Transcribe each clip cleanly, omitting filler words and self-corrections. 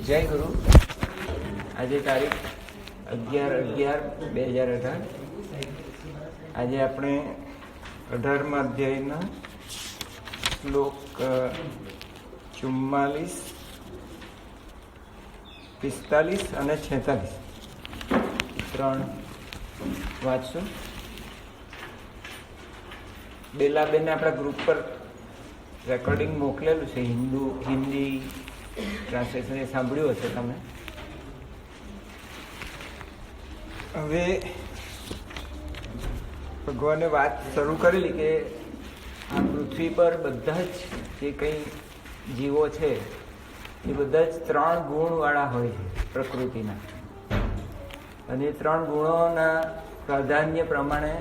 જય ગુરુ. આજે તારીખ 11/11/2018. આજે આપણે 18મા અધ્યાયના શ્લોક 44, 45 અને 46 ત્રણ વાંચશું. બેલાબેને આપણા ગ્રુપ પર રેકોર્ડિંગ મોકલેલું છે, હિન્દી ટ્રાન્સલેશન, એ સાંભળ્યું હશે તમે. હવે ભગવાને વાત શરૂ કરેલી કે આ પૃથ્વી પર બધા જ જે કંઈ જીવો છે એ બધા જ 3 ગુણવાળા હોય છે પ્રકૃતિના, અને એ 3 ગુણોના પ્રાધાન્ય પ્રમાણે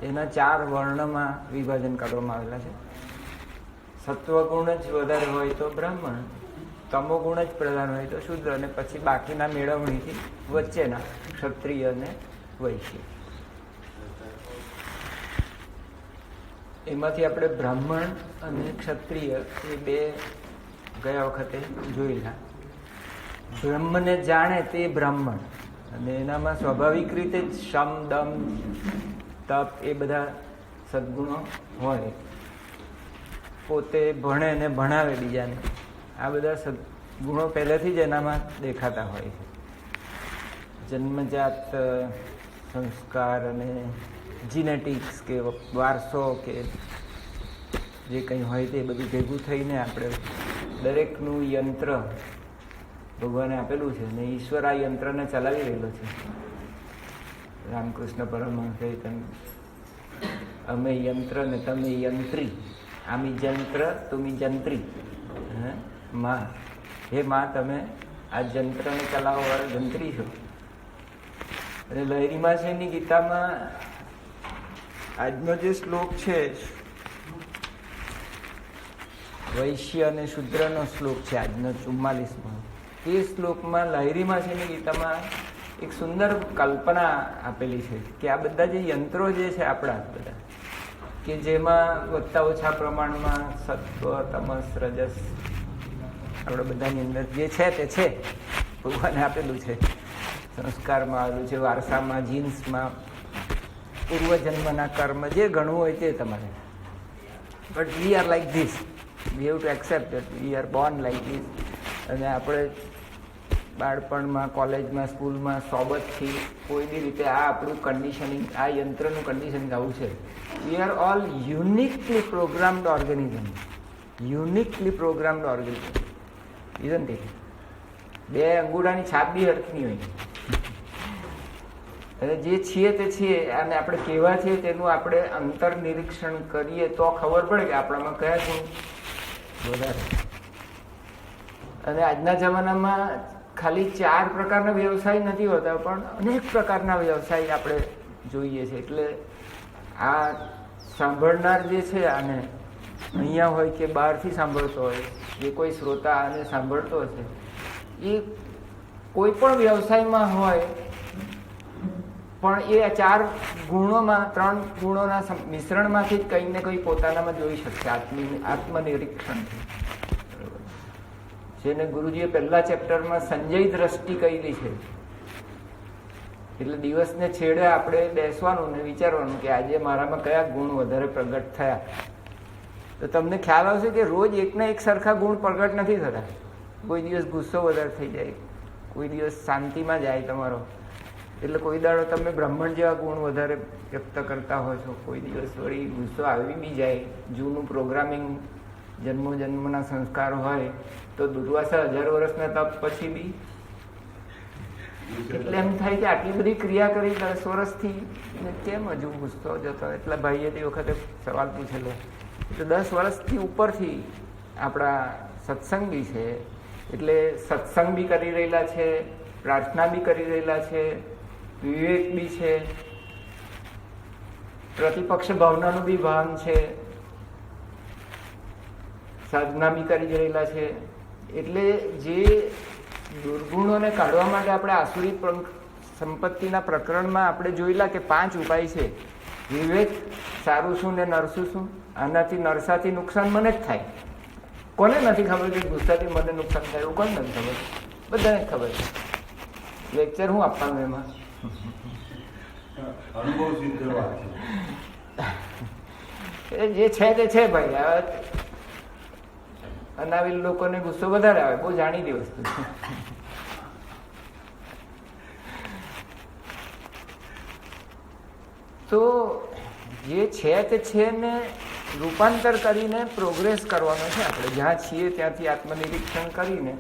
એના 4 વર્ણમાં વિભાજન કરવામાં આવેલા છે. સત્વગુણ જ વધારે હોય તો બ્રાહ્મણ, તમોગુણ જ પ્રધાન હોય તો શુદ્ર, અને પછી બાકીના મેળવણીથી વચ્ચેના ક્ષત્રિય અને વૈશ્ય. એમાંથી આપણે બ્રાહ્મણ અને ક્ષત્રિય એ 2 ગયા વખતે જોયેલા. બ્રહ્મને જાણે તે બ્રાહ્મણ, અને એનામાં સ્વાભાવિક રીતે જ શમ, દમ, તપ એ બધા સદગુણો હોય. પોતે ભણે ને ભણાવે બીજાને, આ બધા સદગુણો પહેલેથી જ એનામાં દેખાતા હોય છે. જન્મજાત સંસ્કાર અને જીનેટિક્સ કે વારસો કે જે કંઈ હોય તે બધું ભેગું થઈને આપણે દરેકનું યંત્ર ભગવાને આપેલું છે, ને ઈશ્વર આ યંત્રને ચલાવી રહેલો છે. રામકૃષ્ણ પરમહંસ કહે તેમ, અમે યંત્ર ને તમે યંત્રી, આમી જંત્ર તુમી જંત્રી. માં, હે માં, તમે આ જંત્રને ચલાવવાવાળા જંત્રી છો. અને લહેરી માસીની ગીતામાં આજનો જે શ્લોક છે, વૈશ્ય અને શુદ્રનો શ્લોક છે આજનો 44મો. એ શ્લોકમાં લહેરી માસીની ગીતામાં એક સુંદર કલ્પના આપેલી છે કે આ બધા જે યંત્રો જે છે આપણા બધા, કે જેમાં વધતા ઓછા પ્રમાણમાં સત્વ, તમસ, રજસ આપણા બધાની અંદર જે છે તે છે, ભગવાને આપેલું છે. સંસ્કારમાં આવેલું છે, વારસામાં, જીન્સમાં, પૂર્વજન્મના કર્મ જે ઘણું હોય તે તમારે. But we are like this, we have to accept that we are Born like this. અને આપણે બાળપણમાં, કોલેજમાં, સ્કૂલમાં સોબતથી કોઈ બી રીતે આ આપણું કન્ડિશનિંગ, આ યંત્રનું કન્ડિશનિંગ આવું છે. We are all uniquely programmed organism, uniquely programmed organism, isn't it? 2 અંગૂઠાની છાપ બી હરખની હોય, અને જે છીએ તે છીએ, અને આપણે કેવા છીએ તેનું આપણે અંતર નિરીક્ષણ કરીએ તો ખબર પડે કે આપણામાં કયા ગુણ વધારે. અને આજના જમાનામાં ખાલી 4 પ્રકારના વ્યવસાય નથી હોતા, પણ અનેક પ્રકારના વ્યવસાય આપણે જોઈએ છે. એટલે આ સાંભળનાર જે છે, આને અહીંયા હોય કે બહારથી સાંભળતો હોય, જે કોઈ શ્રોતા આને સાંભળતો હશે, એ કોઈ પણ વ્યવસાયમાં હોય, પણ એ 4 ગુણોમાં, 3 ગુણોના મિશ્રણમાંથી જ કંઈ ને કંઈ પોતાનામાં જોઈ શકશે આત્મનિરીક્ષણથી. જેને ગુરુજીએ પહેલા ચેપ્ટરમાં સંજય દ્રષ્ટિ કહેલી છે. એટલે દિવસને છેડે આપણે બેસવાનું ને વિચારવાનું કે આજે મારામાં કયા ગુણ વધારે પ્રગટ થયા. તો તમને ખ્યાલ આવશે કે રોજ એકના એક સરખા ગુણ પ્રગટ નથી થતા. કોઈ દિવસ ગુસ્સો વધારે થઈ જાય, કોઈ દિવસ શાંતિમાં જાય તમારો, એટલે કોઈ દાડો તમે બ્રાહ્મણ જેવા ગુણ વધારે વ્યક્ત કરતા હોય છો, કોઈ દિવસ વળી ગુસ્સો આવી બી જાય. જૂનું પ્રોગ્રામિંગ, જન્મોજન્મના સંસ્કાર હોય તો દુર્વાસા 1000 વર્ષના તપ પછી બી એટલે એમ થાય કે આટલી બધી ક્રિયા કરી 10 વર્ષથી કેમ હજુ ગુસ્સો જતો. એટલે ભાઈએ તે વખતે સવાલ પૂછેલો. એટલે 10 વર્ષથી ઉપરથી આપણા સત્સંગી છે, એટલે સત્સંગ બી કરી રહેલા છે, પ્રાર્થના બી કરી રહેલા છે, વિવેક બી છે, પ્રતિપક્ષ ભાવનાનું બી ભાન છે, સાધના બી કરી રહેલા છે. એટલે જે દુર્ગુણોને કાઢવા માટે આપણે આસુરી સંપત્તિના પ્રકરણમાં આપણે જોયેલા કે 5 ઉપાય છે. વિવેક, સારું શું ને નરસું શું, આનાથી નરસાથી નુકસાન મને જ થાય. કોને નથી ખબર કે ગુસ્સાથી મને નુકસાન થાય? એવું કોને નથી ખબર? બધાને ખબર છે. લેક્ચર હું આપવાનું એમાં? અનુભવ સિદ્ધ વાત છે. જે છે તે છે ભાઈ. અનાવિલ લોકોને ગુસ્સો વધારે આવે, બહુ જાણીતી વસ્તુ છે. તો જે છે તે છે ને રૂપાંતર કરીને પ્રોગ્રેસ કરવાનો છે આપણે. જ્યાં છીએ ત્યાંથી આત્મનિરીક્ષણ કરીને,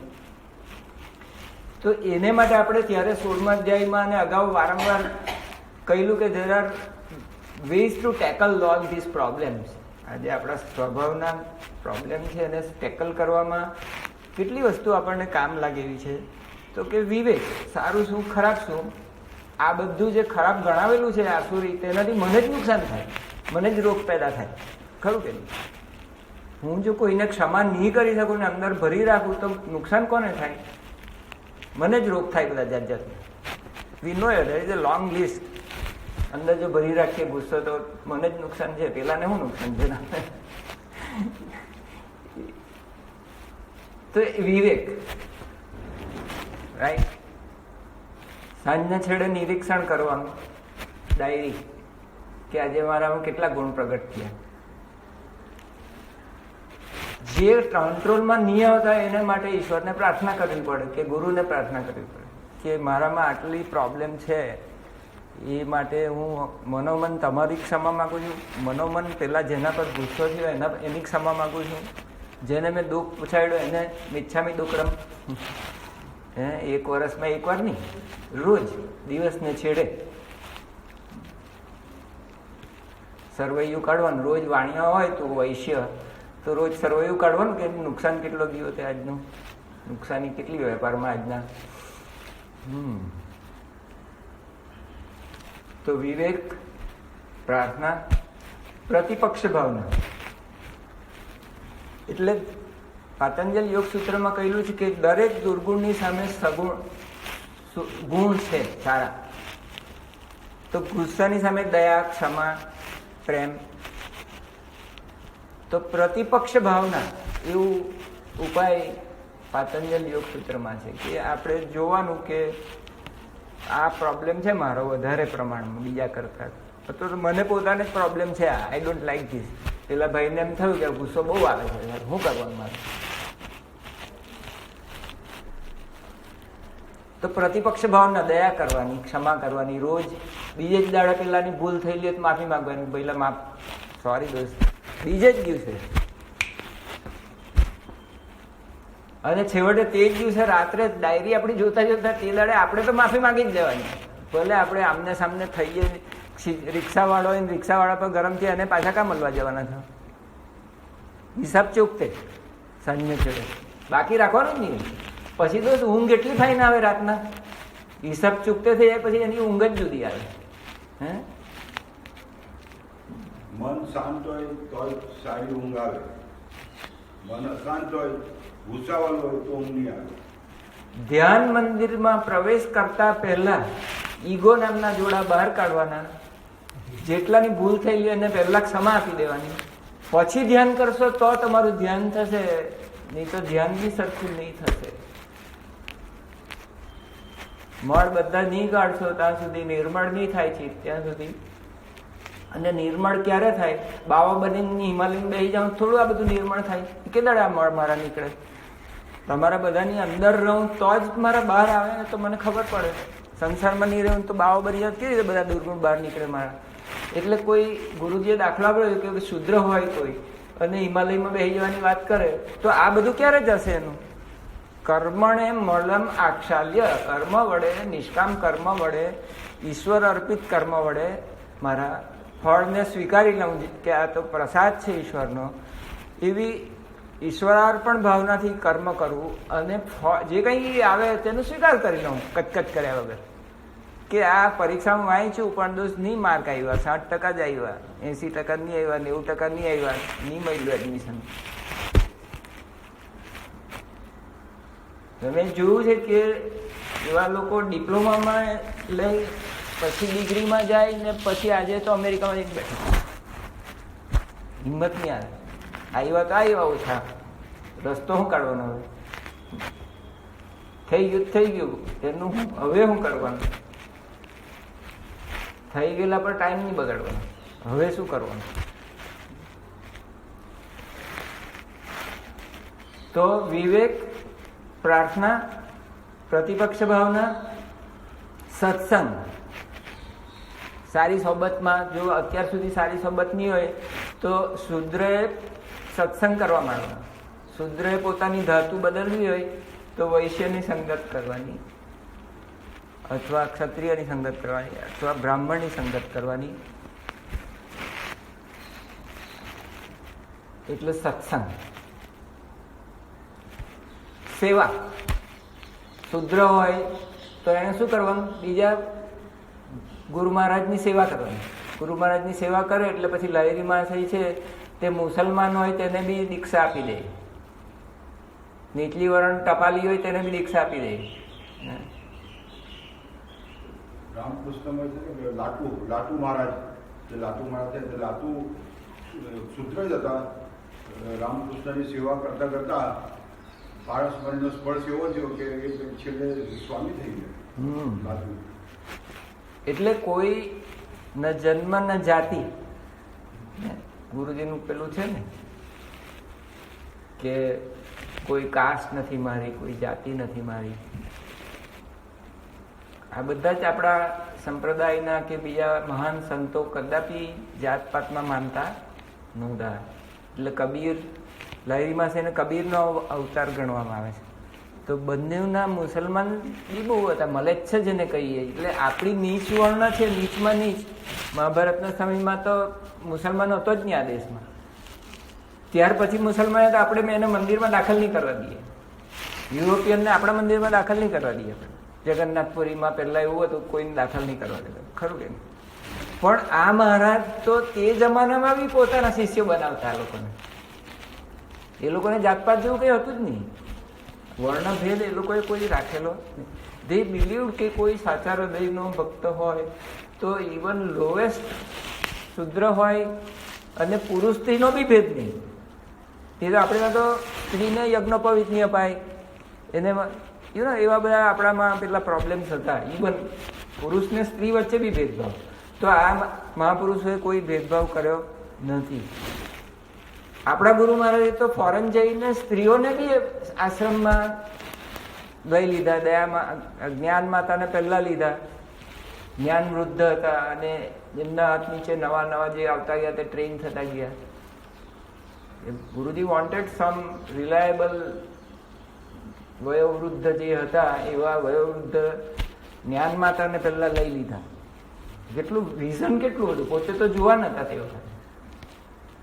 તો એને માટે આપણે ત્યારે 16મા અધ્યાયમાં અને અગાઉ વારંવાર કહેલું કે there are ways to tackle all these problems. આજે આપણા સ્વભાવના પ્રોબ્લેમ છે એને ટેકલ કરવામાં કેટલી વસ્તુ આપણને કામ લાગે એવી છે. તો કે વિવેક, સારું શું ખરાબ શું, આ બધું જે ખરાબ ગણાવેલું છે આસુરી, તેનાથી મને જ નુકસાન થાય, મને જ રોગ પેદા થાય. ખરું કે નહીં? હું જો કોઈને ક્ષમા નહીં કરી શકું ને અંદર ભરી રાખું તો નુકસાન કોને થાય? મને જ રોગ થાય બધા જાત જાતના. We know it is a long list. અંદર જો ભરી રાખીએ ગુસ્સો તો મને જ નુકસાન છે, પેલાને શું નુકસાન છે? તો વિવેક, રાઈટ. સાંજના છેડે નિરીક્ષણ કરવાનું, ડાયરી, કે આજે મારામાં કેટલા ગુણ પ્રગટ થયા. જે કંટ્રોલમાં નહીં આવતા એને માટે ઈશ્વરને પ્રાર્થના કરવી પડે, કે ગુરુને પ્રાર્થના કરવી પડે કે મારામાં આટલી પ્રોબ્લેમ છે, એ માટે હું મનોમન તમારી ક્ષમા માગું છું. મનોમન પેલા જેના પર ગુસ્સો થયો એની ક્ષમા માગું છું. જેને મેં દુઃખ પૂછાડ્યો એને મિચ્છામી દુક્કડમ. એક વર્ષમાં એકવાર નહીં, રોજ દિવસને છેડે સર્વૈયું કાઢવાનું. રોજ વાણિયા હોય તો વૈશ્ય તો રોજ સર્વૈયું કાઢવાનું કે નુકસાન કેટલો ગયો તે આજનું, નુકસાની કેટલી વેપારમાં આજના. તો વિવેક, પ્રાર્થના, પ્રતિપક્ષ ભાવના. એટલે પાતંજલ યોગ સૂત્રમાં કહેલું છે કે દરેક દુર્ગુણની સામે સગુણ ગુણ છે સારા. તો ગુસ્સાની સામે દયા, ક્ષમા, પ્રેમ. તો પ્રતિપક્ષ ભાવના એવું ઉપાય પાતંજલ યોગ સૂત્રમાં છે કે આપણે જોવાનું કે આ પ્રોબ્લેમ છે મારો વધારે પ્રમાણમાં બીજા કરતા, તો મને પોતાને જ પ્રોબ્લેમ છે, આઈ ડોન્ટ લાઈક ધીસ. પેલા ભાઈને એમ થયું કે ગુસ્સો બહુ આવે છે, યાર શું કરવાનું મારે? તો પ્રતિપક્ષ ભાવના, દયા કરવાની, ક્ષમા કરવાની. રોજ બીજે જ દાડા પેલાની ભૂલ થયેલી તો માફી માંગવાની, પહેલા માફ, સોરી દોસ્ત, બીજે જ દિવસે. અને છેવટે તે જ દિવસે રાત્રે ડાયરી આપણી જોતા જોતા તે દાડે આપણે તો માફી માંગી જ દેવાની. ભલે આપણે આમને સામને થઈએ, રિક્ષાવાળો હોય ને રિક્ષાવાળા પર ગરમ થયા અને પાછા કાં મળવા જવાના થયો? હિસાબ ચૂકતે સાંજને છેડે બાકી રાખવાનું જ નહીં. પછી તો ઊંઘ એટલી થાય ને આવે રાતના, હિસાબ ચૂકતે થઈ જાય પછી એની ઊંઘ જ જુદી આવે. હે, મન શાંત હોય તો સારી ઊંઘ આવે, મન અશાંત હોય, ગુસ્સાવાળું હોય તો ઊંઘ નહીં આવે. ધ્યાન મંદિરમાં પ્રવેશ કરતા પહેલા ઈગો નામના જોડા બહાર કાઢવાના. જેટલાની ભૂલ થયેલી એને પહેલા ક્ષમા આપી દેવાની. પછી ધ્યાન કરશો તો તમારું ધ્યાન થશે, નહીં તો ધ્યાન બી સરખું નહીં થશે. મળ બધા નહીં કાઢશો ત્યાં સુધી નિર્મળ નહીં થાય છે ત્યાં સુધી. અને નિર્મળ ક્યારે થાય? બાવા બનીને હિમાલયમાં બેસી જાઉં થોડું આ બધું નિર્મળ થાય? કે દાડે આ મળ મારા નીકળે? તમારા બધાની અંદર રહું તો જ મારા બહાર આવે ને તો મને ખબર પડે. સંસારમાં નહીં રહું તો બાવા બની જાય, કેવી રીતે બધા દુર્ગુણ બહાર નીકળે મારા? એટલે કોઈ ગુરુજીએ દાખલો આપ્યો કે શુદ્ર હોય કોઈ અને હિમાલયમાં બેસી જવાની વાત કરે તો આ બધું ક્યારે જશે એનું? કર્મણે મળમ આક્ષાલ્ય, કર્મ વડે, નિષ્કામ કર્મ વડે, ઈશ્વર અર્પિત કર્મ વડે મારા ફળને સ્વીકારી લઉં કે આ તો પ્રસાદ છે ઈશ્વરનો, એવી ઈશ્વરાર્પણ ભાવનાથી કર્મ કરવું અને જે કંઈ આવે તેનો સ્વીકાર કરી લઉં કચકચ કર્યા વગર. કે આ પરીક્ષામાં વાંચ્યું પણ દોસ્ત નહીં માર્ક આવ્યા, 60% જ આવ્યા, 80% નહીં આવ્યા, 90% નહીં આવ્યા, નહીં મળ્યું એડમિશન. મેં જોયું છે કે એવા લોકો ડિપ્લોમામાં લઈ પછી ડિગ્રીમાં જાય ને પછી આજે તો અમેરિકામાં જઈને બેઠા, હિંમત નહીં આવે. આવ્યા તો આવ્યા ઓછા, રસ્તો શું કાઢવાનો? હવે થઈ ગયું એનું હવે શું કરવાનું? થઈ ગયેલા પર ટાઈમ નહીં બગાડવાનો. હવે શું કરવાનું? તો વિવેક, પ્રાર્થના, પ્રતિપક્ષ ભાવના, સત્સંગ, સારી સોબતમાં. જો અત્યાર સુધી સારી સોબત નહીં હોય તો શુદ્રએ સત્સંગ કરવા માંડવાનો. શુદ્રએ પોતાની ધાતુ બદલવી હોય તો વૈશ્યની સંગત કરવાની, અથવા ક્ષત્રિયની સંગત કરવાની, અથવા બ્રાહ્મણની સંગત કરવાની. એટલે સત્સંગ. સેવા, શુદ્ર હોય તો એને શું કરવાનું? બીજા ગુરુ મહારાજની સેવા કરવાની. ગુરુ મહારાજની સેવા કરે એટલે પછી લહેરી મહાશય છે તે મુસલમાન હોય તેને બી દીક્ષા આપી દે, નીચલી વરણ ટપાલી હોય તેને બી દીક્ષા આપી દે. રામકૃષ્ણમાં છે ને લાટુ મહારાજ, જે લાટુ મહારાજ છે તે લાટુ સૂત્ર જ હતા. રામકૃષ્ણની સેવા કરતા કરતા પારસમણીનો સ્પર્શ એવો થયો કે એ છેલ્લે સ્વામી થઈ ગયા લાટુ. એટલે કોઈ ન જન્મ ન જાતિ. ગુરુજીનું પેલું છે ને કે કોઈ કાસ્ટ નથી મારી, કોઈ જાતિ નથી મારી. આ બધા જ આપણા સંપ્રદાયના કે બીજા મહાન સંતો કદાપી જાતપાતમાં માનતા નહોતા. એટલે કબીર, લહેરીમાં છે ને કબીરનો અવતાર ગણવામાં આવે છે. તો બંનેના મુસલમાન બી બહુ હતા, મલેચ્છ જેને કહીએ. એટલે આપણી નીચ વર્ણ છે, નીચમાં નીચ. મહાભારતના સમયમાં તો મુસલમાન હતો જ નહીં આ દેશમાં. ત્યાર પછી મુસલમાન તો આપણે એને મંદિરમાં દાખલ નહીં કરવા દઈએ. યુરોપિયનને આપણા મંદિરમાં દાખલ નહીં કરવા દઈએ. જગન્નાથપુરીમાં પહેલા એવું હતું, કોઈને દાખલ નહીં કરવા દેતા, ખરું કે નહીં? પણ આ મહારાજ તો તે જમાનામાં બી પોતાના શિષ્યો બનાવતા. આ લોકોને, એ લોકોને જાતપાત જેવું કંઈ હતું જ નહીં. વર્ણભેદ એ લોકોએ કોઈ રાખેલો. દે બિલીવ કે કોઈ સાચા હૃદયનો ભક્ત હોય તો ઇવન લોએસ્ટ શુદ્ર હોય અને પુરુષ સ્ત્રીનો બી ભેદ નહીં. એ તો આપણે તો સ્ત્રીને યજ્ઞોપવિત નહીં અપાય, એને એવા બધા આપણામાં પેલા પ્રોબ્લેમ્સ હતા. ઇવન પુરુષ ને સ્ત્રી વચ્ચે બી ભેદભાવ. તો આ મહાપુરુષોએ કોઈ ભેદભાવ કર્યો નથી. આપણા ગુરુ મહારાજે તો ફોરેન જઈને સ્ત્રીઓને બી આશ્રમમાં લઈ લીધા. દયામાં જ્ઞાન માતાને પહેલા લીધા. જ્ઞાન વૃદ્ધ હતા અને એમના હાથ નીચે નવા નવા જે આવતા ગયા તે ટ્રેન થતા ગયા. ગુરુજી વોન્ટેડ સમ રિલાયેબલ વયોવૃદ્ધ જે હતા એવા વયોવૃદ્ધ જ્ઞાન માતાને પહેલા લઈ લીધા. કેટલું વિઝન કેટલું હતું, પોતે તો જુવાન હતા તે વખતે.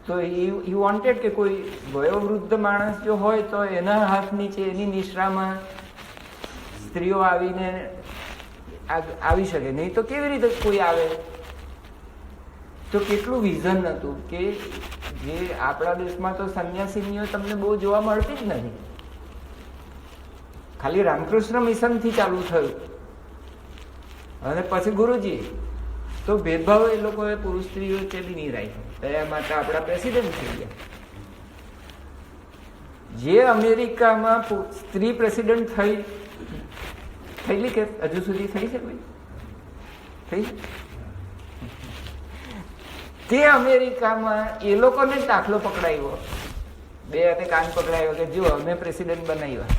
તો એ વોન્ટેડ કે કોઈ વયોવૃદ્ધ માણસ જો હોય તો એના હાથ નીચે એની નિશ્રામાં સ્ત્રીઓ આવીને આવી શકે. નહીં તો કેવી રીતે કોઈ આવે? તો કેટલું વિઝન હતું કે જે આપણા દેશમાં તો સંન્યાસીનીઓ તમને બહુ જોવા મળતી જ નથી. ખાલી રામકૃષ્ણ મિશનથી ચાલુ થયું અને પછી ગુરુજી. તો ભેદભાવ એ લોકોએ પુરુષ સ્ત્રીઓ વચ્ચે બી નહીં રાખ્યો. દયા માતા આપણા પ્રેસિડેન્ટ થઈ ગયા. જે અમેરિકામાં સ્ત્રી પ્રેસિડેન્ટ થયેલી કે હજુ સુધી થઈ છે કોઈ? થઈ તે અમેરિકામાં એ લોકોને જ દાખલો પકડાયો. બે હાથે કાન પકડાયો કે જો અમે પ્રેસિડેન્ટ બનાવ્યા.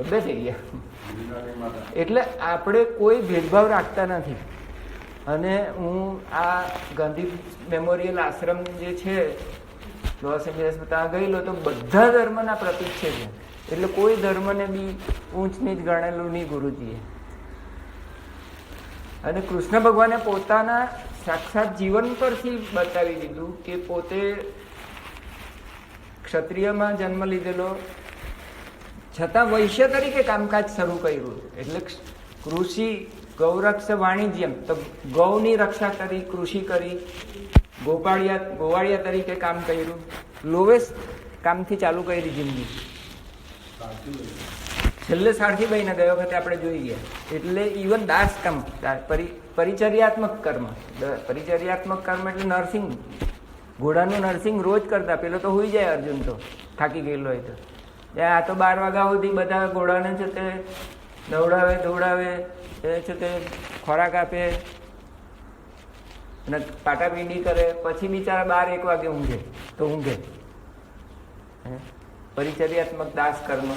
બે થઈ ગયા. એટલે આપણે કોઈ ભેદભાવ રાખતા નથી. અને હું આ ગાંધી મેમોરિયલ આશ્રમ જે છે લોસ એન્જલસ, ત્યાં ગયેલો તો બધા ધર્મના પ્રતીક છે. એટલે કોઈ ધર્મને બી ઊંચ નીચ ગણેલું નહીં ગુરુજીએ. અને કૃષ્ણ ભગવાને પોતાના સાક્ષાત જીવન પરથી બતાવી દીધું કે પોતે ક્ષત્રિયમાં જન્મ લીધેલો છતાં વૈશ્ય તરીકે કામકાજ શરૂ કર્યું. એટલે કૃષિ ગૌરક્ષ વાણિજ્યમ, તો ગૌની રક્ષા કરી, કૃષિ કરી, ગોવાળિયા તરીકે કામ કર્યું. લોવેસ્ટ કામથી ચાલુ કરી જિંદગી. છેલ્લે સારથીભાઈને ગયો વખતે આપણે જોઈ ગયા. એટલે ઇવન દાસ કામ, પરિચર્યાત્મક કર્મ. પરિચર્યાત્મક કર્મ એટલે નર્સિંગ. ઘોડાનું નર્સિંગ રોજ કરતા. પેલો તો હોઈ જાય અર્જુન તો થાકી ગયેલો હોય તો. આ તો 12 વાગ્યા સુધી બધા ઘોડાને છે તે દોડાવે છે તે ખોરાક આપે અને પાટાપીંડી કરે, પછી બિચારા 12-1 વાગે ઊંઘે તો ઊંઘે. પરિચર્યાત્મક દાસ કર્મ,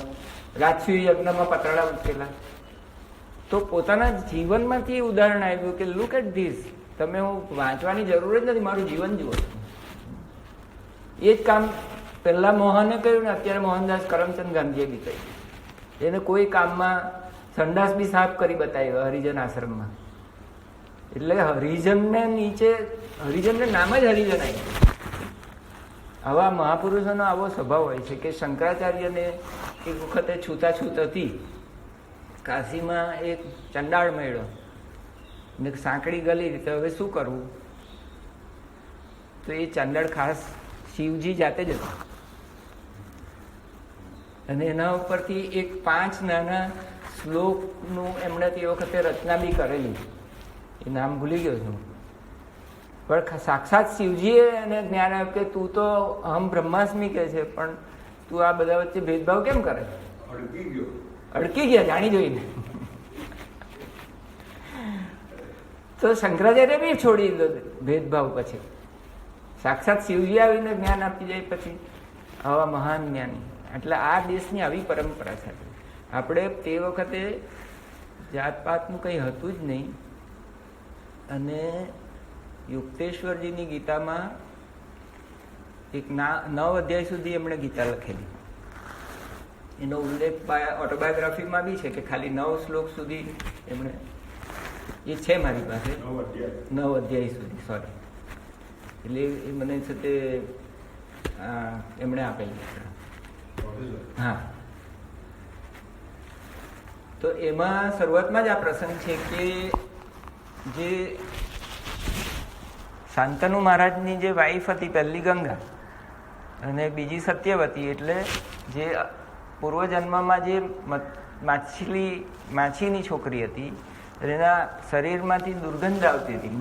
રાજસૂય યજ્ઞમાં પતરાળા ઉચકેલા. તો પોતાના જીવનમાંથી ઉદાહરણ આવ્યું કે લુક એટ ધીસ, તમે હું વાંચવાની જરૂર જ નથી, મારું જીવન જુઓ. એ જ કામ પહેલા મોહને કર્યું ને અત્યારે મોહનદાસ કરમચંદ ગાંધીએ બી કર્યું. એને કોઈ કામમાં સંડાસ બી સાફ કરી બતાવ્યો હરિજન આશ્રમમાં. એટલે હરિજનને નીચે, હરિજનને નામ જ હરિજન આવ્યું. આવા મહાપુરુષોનો આવો સ્વભાવ હોય છે કે શંકરાચાર્યને એક વખતે છૂતાછૂત હતી. કાશીમાં એક ચંડાળ મળ્યો ને સાંકડી ગલી રીતે હવે શું કરવું, તો એ ચંડાળ ખાસ શિવજી જાતે જ હતા અને એના ઉપરથી એક 5 નાના શ્લોકનું એમણે તે વખતે રચના બી કરેલી. એ નામ ભૂલી ગયો છું, પણ સાક્ષાત શિવજીએ એને જ્ઞાન આપ્યું કે તું તો અહમ બ્રહ્માસ્મિ કહે છે, પણ તું આ બધા વચ્ચે ભેદભાવ કેમ કરે? અડકી ગયા જાણી જોઈને. તો શંકરાચાર્ય બી છોડી દીધો ભેદભાવ. પછી સાક્ષાત શિવજી આવીને જ્ઞાન આપી જાય પછી આવા મહાન જ્ઞાની. એટલે આ દેશની આવી પરંપરા છે. આપણે તે વખતે જાતપાતનું કંઈ હતું જ નહીં. અને યુક્તેશ્વરજીની ગીતામાં એક 9 અધ્યાય સુધી એમણે ગીતા લખેલી. એનો ઉલ્લેખ ઓટોબાયોગ્રાફીમાં બી છે કે ખાલી 9 શ્લોક સુધી એમણે, એ છે મારી પાસે 9 અધ્યાય સુધી, સોરી. એટલે એ મને છે તે એમણે આપેલી. હા, તો એમાં શરૂઆતમાં જ આ પ્રસંગ છે કે જે શાંતનુ મહારાજની જે વાઈફ હતી પહેલી ગંગા અને બીજી સત્યવતી, એટલે જે પૂર્વજન્મમાં જે માછીની છોકરી હતી એના શરીરમાંથી દુર્ગંધ આવતી હતી,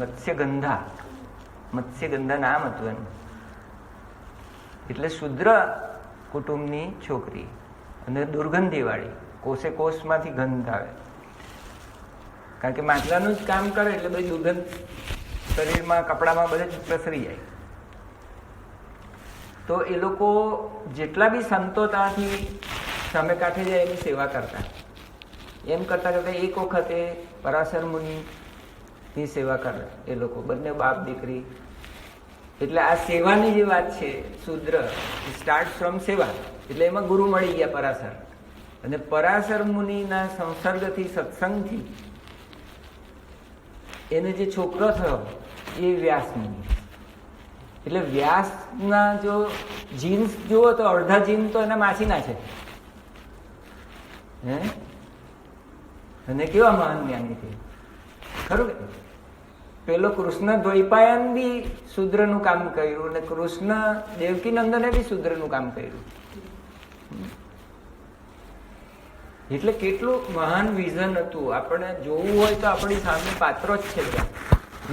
મત્સ્યગંધા નામ હતું એનું. એટલે શુદ્ર કુટુંબની છોકરી અને દુર્ગંધીવાળી, કોષે કોષમાંથી ગંધ આવે, કારણ કે માટલાનું જ કામ કરે એટલે બધી દુર્ગંધ શરીરમાં, કપડામાં બધે જ પ્રસરી જાય. તો એ લોકો જેટલા બી સંતો ત્યાંથી સામે કાંઠે જાય એની સેવા કરતા. એમ કરતા કરતા એક વખતે પરાશર મુનિની સેવા કરે એ લોકો, બંને બાપ દીકરી. એટલે આ સેવાની જે વાત છે, શુદ્ર સ્ટાર્ટ ફ્રોમ સેવા, એટલે એમાં ગુરુ મળી ગયા પરાશર. અને પરાશર મુનિના સંસર્ગથી, સત્સંગથી એને જે છોકરો થયો એ વ્યાસ મુનિ. એટલે વ્યાસના જો જીન્સ જુઓ તો અડધા જીન તો એના માછીના છે. હે, અને કેવા મહાન જ્ઞાની છે ખરું કે. પેલો કૃષ્ણ દ્વૈપાયન બી શૂદ્રનું કામ કર્યું અને કૃષ્ણ દેવકી નંદને બી શૂદ્રનું કામ કર્યું. એટલે કેટલું મહાન વિઝન હતું. આપણે જોવું હોય તો આપણી સામે પાત્રો જ છે. ત્યાં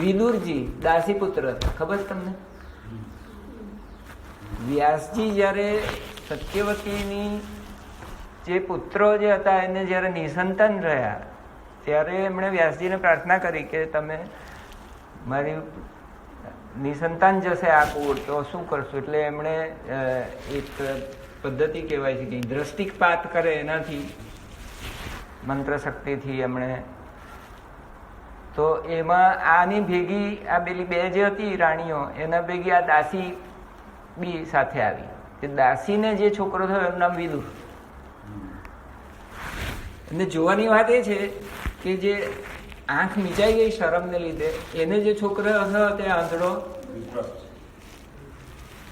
વિદુરજી દાસી પુત્ર હતા, ખબર તમને? વ્યાસજી જયારે સત્યવતીની જે પુત્રો જે હતા એને જયારે નિસંતાન રહ્યા ત્યારે એમણે વ્યાસજીને પ્રાર્થના કરી કે તમે મારી નિસંતાન જશે આ કુળ તો શું કરશું? એટલે એમણે એક પદ્ધતિ કહેવાય છે કે દ્રષ્ટિપાત કરે, એનાથી મંત્ર શક્તિથી એમણે. તો એમાં આની ભેગી આ પેલી 2 જે હતી રાણીઓ, એના ભેગી આ દાસી બી સાથે આવી. તે દાસીને જે છોકરો થયો એનું નામ વિદુર. અને જોવાની વાત એ છે કે જે આંખ મીચાઈ ગઈ શરમને લીધે, એને જે છોકરો હતો તે આંધળો,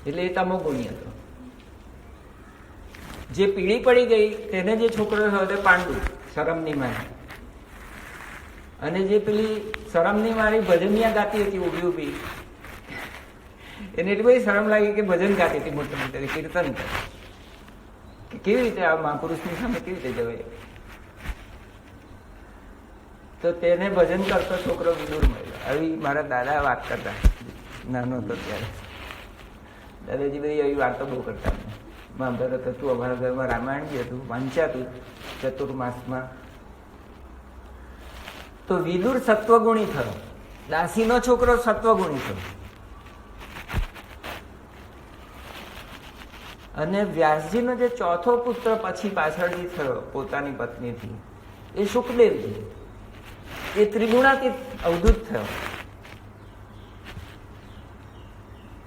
એટલે એ તમોગુણી હતો. જે પીળી પડી ગઈ તેને જે છોકરો થયો તે પાંડુ, શરમની મારી. અને જે પેલી શરમની મારી ભજનિયા ગાતી હતી ઊભી ઊભી, એને એટલી બધી શરમ લાગી કે ભજન ગાતી હતી મોટા મોટા, કીર્તન કરે. કેવી રીતે આ મહાપુરુષની સામે કેવી રીતે જવાય? તો તેને ભજન કરતો છોકરો વિદુર મળ્યો. આવી મારા દાદા વાત કરતા, નાનો હતો ત્યારે. દાદાજી બધી એવી વાતો બહુ કરતા. મહાભારત હતું, અમારા ઘરમાં રામાયણ બી હતું, વાંચાતું ચતુર્માસમાં. તો વિદુર સત્વગુણી થયો, દાસીનો છોકરો સત્વગુણી થયો. અને વ્યાસજીનો જે ચોથો પુત્ર પછી પાછળથી થયો પોતાની પત્નીથી, એ શુકદેવજી, એ ત્રિગુણાતીત અવધૂત થયો.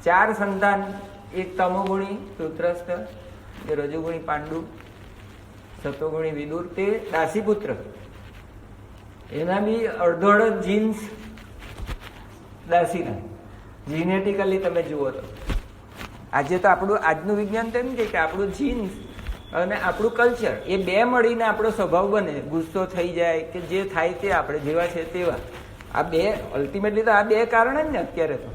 4 સંતાન, એક તમોગુણી ધૃતરાષ્ટ્ર, એ રજોગુણી પાંડુ, સત્વગુણી વિદુર, તે દાસીપુત્ર. એના બી અડધોઅડધ જીન્સ દાસીના, જીનેટિકલી તમે જુઓ તો. આજે તો આજનું વિજ્ઞાન તો એમ કે આપણું જીન્સ અને આપણું કલ્ચર એ બે મળીને આપણો સ્વભાવ બને. ગુસ્સો થઈ જાય કે જે થાય તે આપણે જેવા છે તેવા. આ બે અલ્ટિમેટલી તો આ બે કારણ જ ને અત્યારે તો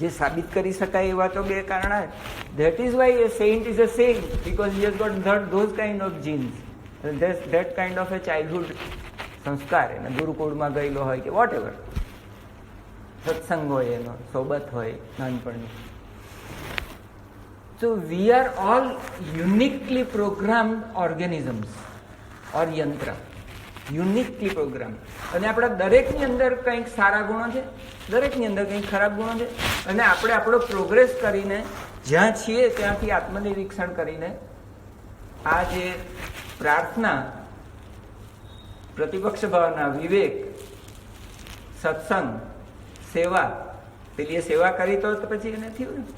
જે સાબિત કરી શકાય એવા તો બે કારણ. That is why a saint is a saint because he has got those kind of genes, that kind of a childhood સંસ્કાર એને ગુરુકુળમાં ગયેલો હોય કે વોટ એવર, સત્સંગ હોય એનો, સોબત હોય નાનપણની. So we are all uniquely programmed organisms or યંત્ર, યુનિકલી પ્રોગ્રામ. અને આપણા દરેકની અંદર કંઈક સારા ગુણો છે, દરેકની અંદર કંઈક ખરાબ ગુણો છે. અને આપણે આપણો પ્રોગ્રેસ કરીને જ્યાં છીએ ત્યાંથી આત્મનિરીક્ષણ કરીને આ જે પ્રાર્થના, પ્રતિપક્ષ ભાવના, વિવેક, સત્સંગ, સેવા, પેલી એ સેવા કરી તો પછી એને થયું ને.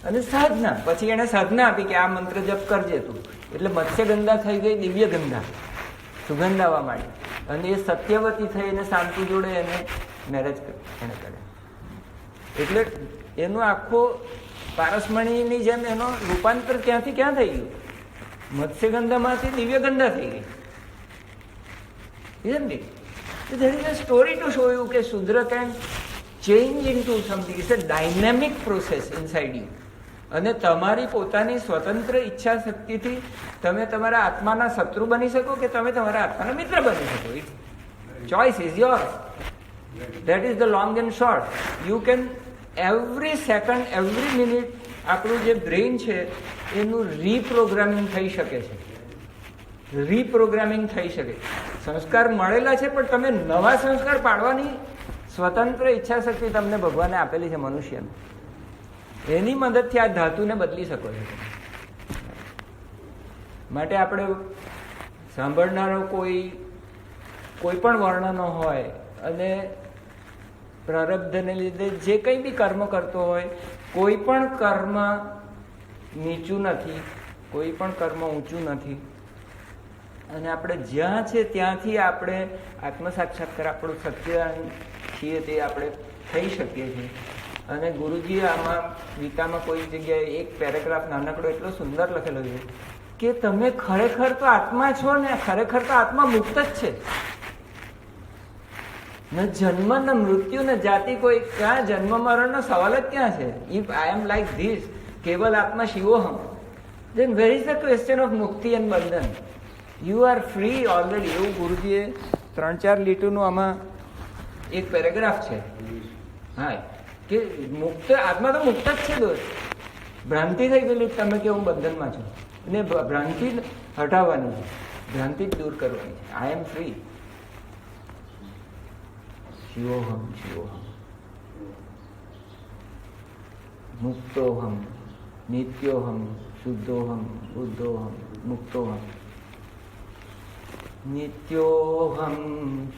અને સાધના, પછી એને સાધના આપી કે આ મંત્ર જપ કરજે તું, એટલે મત્સ્યગંધા થઈ ગઈ દિવ્ય ગંધા, સુગંધ આવવા માંડી. અને એ સત્યવતી થઈ એને શાંતિ જોડે એને મેરેજ એને કરે. એટલે એનું આખો પારસમણીની જેમ એનો રૂપાંતર ક્યાંથી ક્યાં થઈ ગયું, મત્સ્યગંધામાંથી દિવ્ય ગંધા થઈ ગઈ. isn't it? There is a story to show you કે Shudra can change into something. It's a dynamic process inside you. અને તમારી પોતાની સ્વતંત્ર ઈચ્છા શક્તિથી તમે તમારા આત્માના શત્રુ બની શકો કે તમે તમારા આત્માના મિત્ર બની શકો. Choice is yours. That is the long and short. You can every second, every minute આપણું જે બ્રેઇન છે એનું રીપ્રોગ્રામિંગ થઈ શકે છે. રીપ્રોગ્રામિંગ થઈ શકે. સંસ્કાર મળેલા છે પણ તમે નવા સંસ્કાર પાડવાની સ્વતંત્ર ઈચ્છા શક્તિ તમને ભગવાને આપેલી છે મનુષ્યને. એની મદદથી આ ધાતુને બદલી શકો છો. માટે આપણે સાંભળનારો કોઈ પણ વર્ણનો હોય અને પ્રારબ્ધને લીધે જે કંઈ બી કર્મ કરતો હોય, કોઈ પણ કર્મ નીચું નથી, કોઈ પણ કર્મ ઊંચું નથી. અને આપણે જ્યાં છે ત્યાંથી આપણે આત્મસાક્ષાત્કાર, આપણું સત્ય છીએ તે આપણે થઈ શકીએ છીએ. અને ગુરુજીએ આમાં ગીતામાં કોઈ જગ્યાએ એક પેરેગ્રાફ નાનકડો એટલો સુંદર લખેલો છે કે તમે ખરેખર તો આત્મા છો ને, ખરેખર તો આત્મા મુક્ત જ છે. ન જન્મ ન મૃત્યુ ન જાતિ, કોઈ ક્યાં જન્મ મરણનો સવાલ જ ક્યાં છે? If I am like this, કેવલ આત્મા શિવોહમ, then where is the question of મુક્તિ and બંધન? You are free already. એવું ગુરુજીએ 3-4 લીટીનું આમાં એક પેરેગ્રાફ છે. હા, કે મુક્ત આત્મા તો મુક્ત જ છે દોસ્ત. ભ્રાંતિ થઈ ગયેલી તમે કે હું બંધનમાં છું, અને ભ્રાંતિ હટાવવાની છે, ભ્રાંતિ જ દૂર કરવાની છે. I am free. શિવોહમ શિવોહમ મુક્તોહમ નિત્યોહમ શુદ્ધોહમ બુદ્ધોહમ મુક્તોહમ. નિત્યોહમ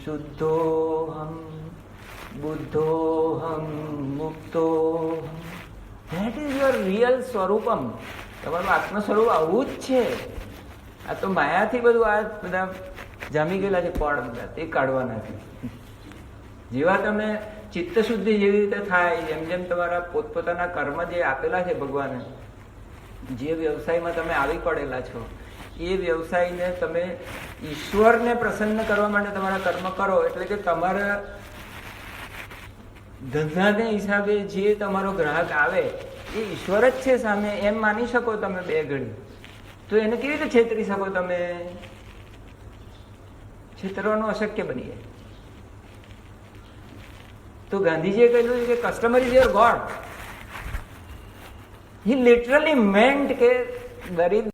શુદ્ધોહમ બુદ્ધોહમ મુક્તોહમ. ધેટ ઇઝ યોર રિયલ સ્વરૂપમ. તમારું આત્મ સ્વરૂપ આવું જ છે. આ તો માયાથી બધું આ બધા જામી ગયેલા છે પડ બધા, તે કાઢવાના છે. જેવા તમે ચિત્ત શુદ્ધિ જેવી રીતે થાય, જેમ જેમ તમારા પોતપોતાના કર્મ જે આપેલા છે ભગવાને, જે વ્યવસાયમાં તમે આવી પડેલા છો એ વ્યવસાયને તમે ઈશ્વરને પ્રસન્ન કરવા માટે તમારા કર્મ કરો. એટલે કે તમારા ધંધાને હિસાબે જે તમારો ગ્રાહક આવે એ ઈશ્વર જ છે સામે, એમ માની શકો તમે 2 ઘડી. તો એને કેવી રીતે છેતરી શકો તમે? છેતરવાનું અશક્ય બની જાય. તો ગાંધીજીએ કહ્યું કે customer is your God. he literally meant કે દરિદ્ર